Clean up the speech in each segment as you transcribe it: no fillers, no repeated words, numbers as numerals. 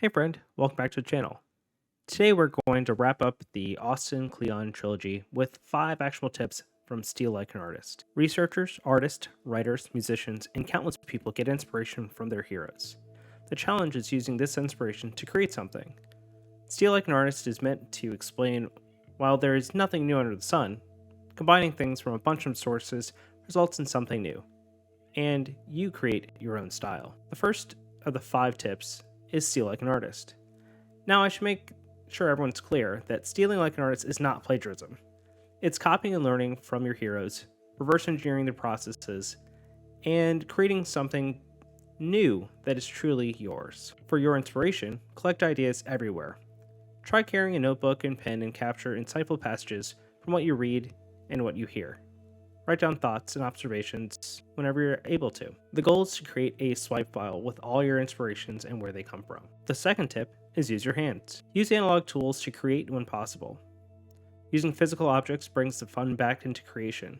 Hey friend, welcome back to the channel. Today we're going to wrap up the Austin Kleon trilogy with 5 actionable tips from Steal Like an Artist. Researchers, artists, writers, musicians, and countless people get inspiration from their heroes. The challenge is using this inspiration to create something. Steal Like an Artist is meant to explain while there is nothing new under the sun, combining things from a bunch of sources results in something new, and you create your own style. The first of the 5 tips is steal like an artist. Now, I should make sure everyone's clear that stealing like an artist is not plagiarism. It's copying and learning from your heroes, reverse engineering their processes, and creating something new that is truly yours. For your inspiration, collect ideas everywhere. Try carrying a notebook and pen and capture insightful passages from what you read and what you hear. Write down thoughts and observations whenever you're able to. The goal is to create a swipe file with all your inspirations and where they come from. The second tip is use your hands. Use analog tools to create when possible. Using physical objects brings the fun back into creation.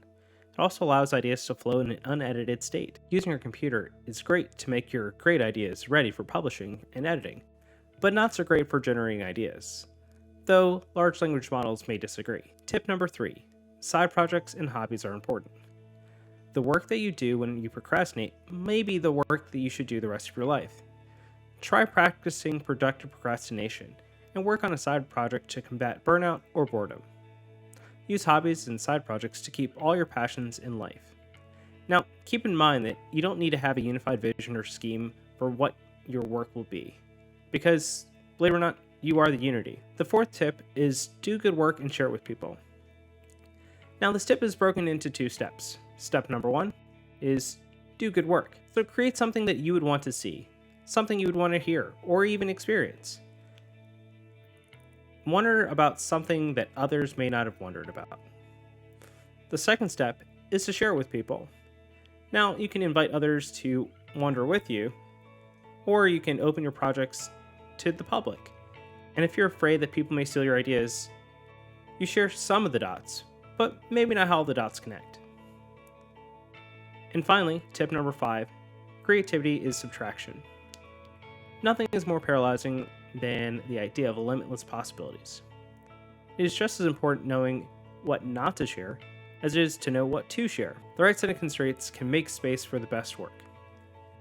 It also allows ideas to flow in an unedited state. Using your computer is great to make your great ideas ready for publishing and editing, but not so great for generating ideas, though large language models may disagree. Tip number 3. Side projects and hobbies are important. The work that you do when you procrastinate may be the work that you should do the rest of your life. Try practicing productive procrastination and work on a side project to combat burnout or boredom. Use hobbies and side projects to keep all your passions in life. Now, keep in mind that you don't need to have a unified vision or scheme for what your work will be, because, believe it or not, you are the unity. The fourth tip is do good work and share it with people. Now, this tip is broken into 2 steps. Step number 1 is do good work. So create something that you would want to see, something you would want to hear, or even experience. Wonder about something that others may not have wondered about. The second step is to share it with people. Now, you can invite others to wander with you, or you can open your projects to the public. And if you're afraid that people may steal your ideas, you share some of the dots, but maybe not how all the dots connect. And finally, tip number 5, creativity is subtraction. Nothing is more paralyzing than the idea of limitless possibilities. It is just as important knowing what not to share as it is to know what to share. The right set of constraints can make space for the best work.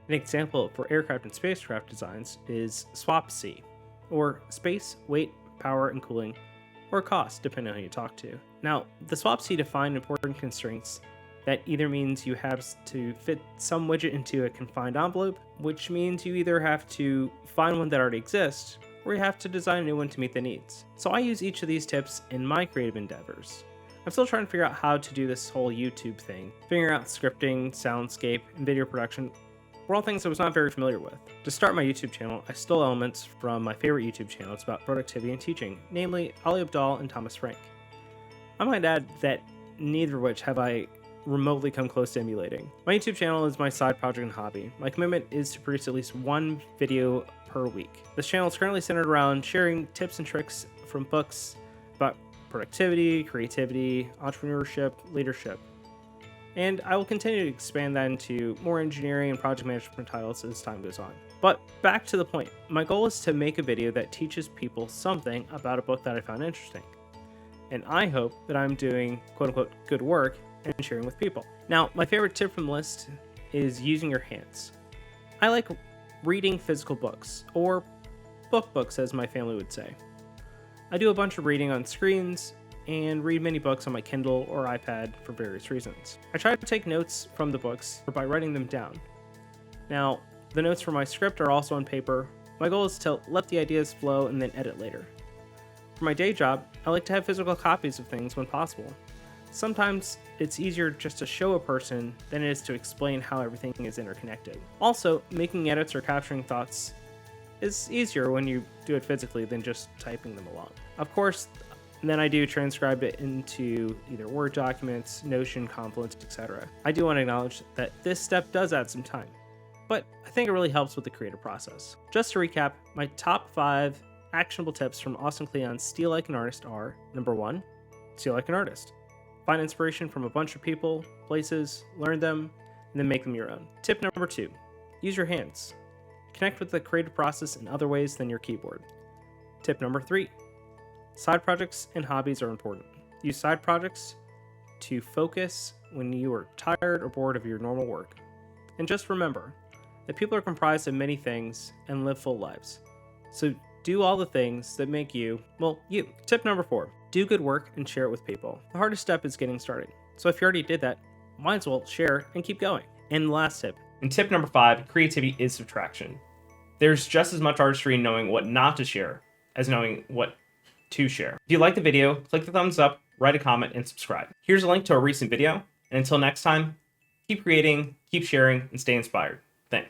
An example for aircraft and spacecraft designs is SWaP-C, or space, weight, power, and cooling, or cost, depending on who you talk to. Now, the SWaP-C define important constraints that either means you have to fit some widget into a confined envelope, which means you either have to find one that already exists, or you have to design a new one to meet the needs. So I use each of these tips in my creative endeavors. I'm still trying to figure out how to do this whole YouTube thing. Figuring out scripting, soundscape, and video production were all things I was not very familiar with. To start my YouTube channel, I stole elements from my favorite YouTube channels about productivity and teaching, namely Ali Abdaal and Thomas Frank. I might add that neither of which have I remotely come close to emulating. My YouTube channel is my side project and hobby. My commitment is to produce at least 1 video per week. This channel is currently centered around sharing tips and tricks from books about productivity, creativity, entrepreneurship, leadership. And I will continue to expand that into more engineering and project management titles as time goes on. But back to the point, my goal is to make a video that teaches people something about a book that I found interesting. And I hope that I'm doing quote-unquote good work and sharing with people. Now, my favorite tip from the list is using your hands. I like reading physical books, or books as my family would say. I do a bunch of reading on screens and read many books on my Kindle or iPad for various reasons. I try to take notes from the books by writing them down. Now, the notes for my script are also on paper. My goal is to let the ideas flow and then edit later. For my day job, I like to have physical copies of things when possible. Sometimes it's easier just to show a person than it is to explain how everything is interconnected. Also, making edits or capturing thoughts is easier when you do it physically than just typing them along. Of course, then I do transcribe it into either Word documents, Notion, Confluence, etc. I do want to acknowledge that this step does add some time, but I think it really helps with the creative process. Just to recap, my top 5 actionable tips from Austin Kleon's Steal Like an Artist are: number 1, steal like an artist. Find inspiration from a bunch of people, places, learn them, and then make them your own. Tip number 2, use your hands. Connect with the creative process in other ways than your keyboard. Tip number 3. Side projects and hobbies are important. Use side projects to focus when you are tired or bored of your normal work. And just remember that people are comprised of many things and live full lives. So do all the things that make you, you. Tip number 4. Do good work and share it with people. The hardest step is getting started. So if you already did that, might as well share and keep going. And the last tip. And tip number 5, creativity is subtraction. There's just as much artistry in knowing what not to share as knowing what to share. If you like the video, click the thumbs up, write a comment, and subscribe. Here's a link to a recent video. And until next time, keep creating, keep sharing, and stay inspired. Thanks.